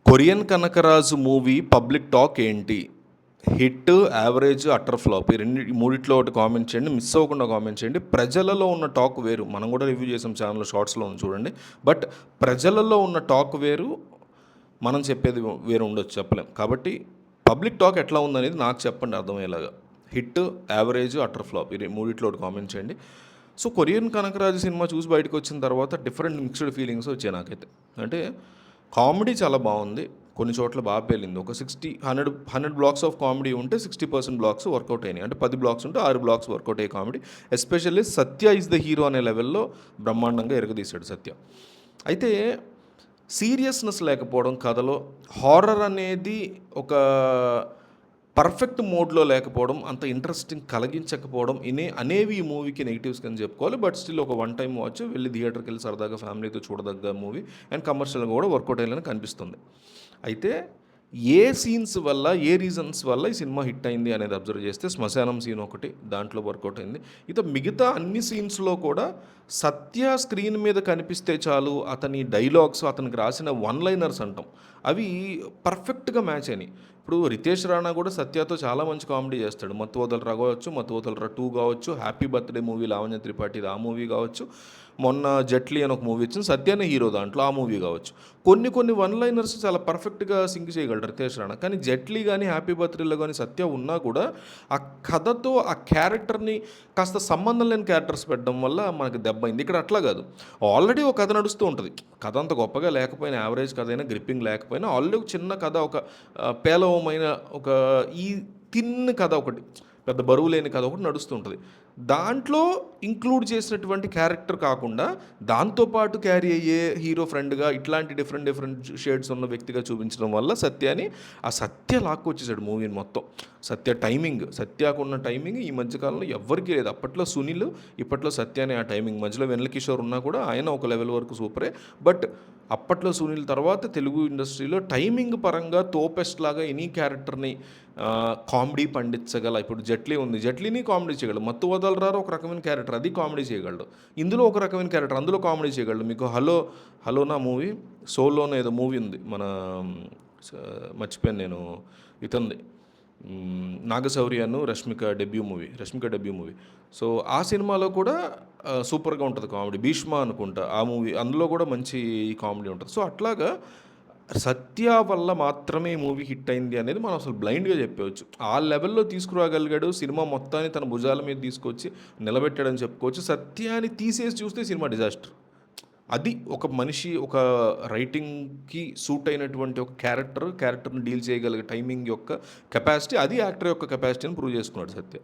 Korean Kanakaraju movie public talk ఏంటి? Hit, average, utter flop ఈ మూడిట్లో ఒకటి కామెంట్ చేయండి. మిస్ అవ్వకుండా కామెంట్ చేయండి. ప్రజలలో ఉన్న టాక్ వేరు. మనం కూడా రివ్యూ చేసాం ఛానల్లో, షార్ట్స్లో ఉంది చూడండి. బట్ ప్రజలలో ఉన్న టాక్ వేరు, మనం చెప్పేది వేరు ఉండొచ్చు, చెప్పలేం. కాబట్టి పబ్లిక్ టాక్ ఎట్లా ఉందనేది నాకు చెప్పండి అర్థమయ్యేలాగా. హిట్, యావరేజ్, అట్టర్ ఫ్లాప్ ఈ మూడిట్లో ఒకటి కామెంట్ చేయండి. సో కొరియన్ కనకరాజు సినిమా చూసి బయటకు వచ్చిన తర్వాత డిఫరెంట్ మిక్స్డ్ ఫీలింగ్స్ వచ్చాయి నాకైతే. అంటే కామెడీ చాలా బాగుంది, కొన్ని చోట్ల బాగా పేలింది. ఒక 100 బ్లాక్స్ ఆఫ్ కామెడీ ఉంటే 60% బ్లాక్స్ వర్కౌట్ అయినాయి. అంటే 10 బ్లాక్స్ ఉంటే 6 బ్లాక్స్ వర్కౌట్ అయ్యే comedy. Especially Satya is the hero అనే లెవెల్లో బ్రహ్మాండంగా ఎరగదీశాడు సత్య. అయితే సీరియస్నెస్ లేకపోవడం కథలో, హారర్ అనేది ఒక పర్ఫెక్ట్ మోడ్లో లేకపోవడం, అంత ఇంట్రెస్టింగ్ కలిగించకపోవడం అనేవి ఈ మూవీకి నెగిటివ్స్ కింద చెప్పుకోవాలి. బట్ స్టిల్ ఒక వన్ టైం వాచ్, వెళ్ళి థియేటర్కి వెళ్ళి సరదాగా ఫ్యామిలీతో చూడదగ్గ మూవీ అండ్ కమర్షియల్గా కూడా వర్కౌట్ అయ్యేలని కనిపిస్తుంది. అయితే ఏ సీన్స్ వల్ల, ఏ రీజన్స్ వల్ల ఈ సినిమా హిట్ అయింది అనేది అబ్జర్వ్ చేస్తే శ్మశానం సీన్ ఒకటి దాంట్లో వర్కౌట్ అయింది. ఇక మిగతా అన్ని సీన్స్లో కూడా సత్య స్క్రీన్ మీద కనిపిస్తే చాలు, అతని డైలాగ్స్, అతనికి రాసిన వన్ లైనర్స్ అంటాం, అవి పర్ఫెక్ట్గా మ్యాచ్ అయినాయి. ఇప్పుడు రితేష్ రాణా కూడా సత్యతో చాలా మంచి కామెడీ చేస్తాడు. మత్తు వదలరా కావచ్చు, మత్తు వదలరా 2 కావచ్చు, హ్యాపీ బర్త్డే మూవీ లావణ్య త్రిపాఠిది ఆ మూవీ కావచ్చు, మొన్న జట్లీ అని ఒక మూవీ వచ్చింది సత్యానే హీరో దాంట్లో, ఆ మూవీ కావచ్చు. కొన్ని వన్ లైనర్స్ చాలా పర్ఫెక్ట్గా సింక్ చేయగలరు రితేష్ రాణా. కానీ జట్లీ కానీ హ్యాపీ బర్త్డేలో కానీ సత్య ఉన్నా కూడా ఆ కథతో ఆ క్యారెక్టర్ని కాస్త సంబంధం లేని క్యారెక్టర్స్ పెట్టడం వల్ల మనకి దెబ్బైంది. ఇక్కడ అట్లా కాదు, ఆల్రెడీ ఒక కథ నడుస్తూ ఉంటుంది. కథ అంత గొప్పగా లేకపోయినా, యావరేజ్ కథ అయినా, గ్రిప్పింగ్ లేకపోయినా, ఆల్రెడీ ఒక చిన్న కథ, ఒక పేలవమైన ఒక ఈ తిన్న కథ ఒకటి, పెద్ద బరువు లేని కథ ఒకటి నడుస్తుంటుంది. దాంట్లో ఇంక్లూడ్ చేసినటువంటి క్యారెక్టర్ కాకుండా దాంతోపాటు క్యారీ అయ్యే హీరో ఫ్రెండ్గా ఇట్లాంటి డిఫరెంట్ షేడ్స్ ఉన్న వ్యక్తిగా చూపించడం వల్ల సత్యాని, ఆ సత్య లాక్కొచ్చేసాడు మూవీని మొత్తం. సత్యాకున్న టైమింగ్ ఈ మధ్యకాలంలో ఎవ్వరికీ లేదు. అప్పట్లో సునీల్, ఇప్పట్లో సత్యాని ఆ టైమింగ్. మధ్యలో వెన్నెల కిషోర్ ఉన్నా కూడా ఆయన ఒక లెవెల్ వరకు సూపరే. బట్ అప్పట్లో సునీల్ తర్వాత తెలుగు ఇండస్ట్రీలో టైమింగ్ పరంగా తోపెస్ట్ లాగా ఎనీ క్యారెక్టర్ని కామెడీ పండించగల, ఇప్పుడు జట్లీ ఉంది, జట్లీని కామెడీ చేయగలడు. మత్తు వదలరారు ఒక రకమైన క్యారెక్టర్, అది కామెడీ చేయగలడు. ఇందులో ఒక రకమైన క్యారెక్టర్, అందులో కామెడీ చేయగలడు. మీకు హలోనా మూవీ, సోలోనా ఏదో మూవీ ఉంది, మన మర్చిపోయాను నేను, ఇతంది నాగశౌర్యను రష్మిక డెబ్యూ మూవీ. సో ఆ సినిమాలో కూడా సూపర్గా ఉంటుంది కామెడీ. భీష్మ అనుకుంటా ఆ మూవీ, అందులో కూడా మంచి కామెడీ ఉంటుంది. సో అట్లాగా సత్య వల్ల మాత్రమే ఈ మూవీ హిట్ అయింది అనేది మనం అసలు బ్లైండ్గా చెప్పవచ్చు. ఆ లెవెల్లో తీసుకురాగలిగాడు, సినిమా మొత్తాన్ని తన భుజాల మీద తీసుకొచ్చి నిలబెట్టాడని చెప్పుకోవచ్చు. సత్యాన్ని తీసేసి చూస్తే సినిమా డిజాస్టర్. అది ఒక మనిషి, ఒక రైటింగ్కి సూట్ అయినటువంటి ఒక క్యారెక్టర్ని డీల్ చేయగలిగే టైమింగ్ యొక్క కెపాసిటీ, అది యాక్టర్ యొక్క కెపాసిటీ అని ప్రూవ్ చేసుకున్నాడు సత్య.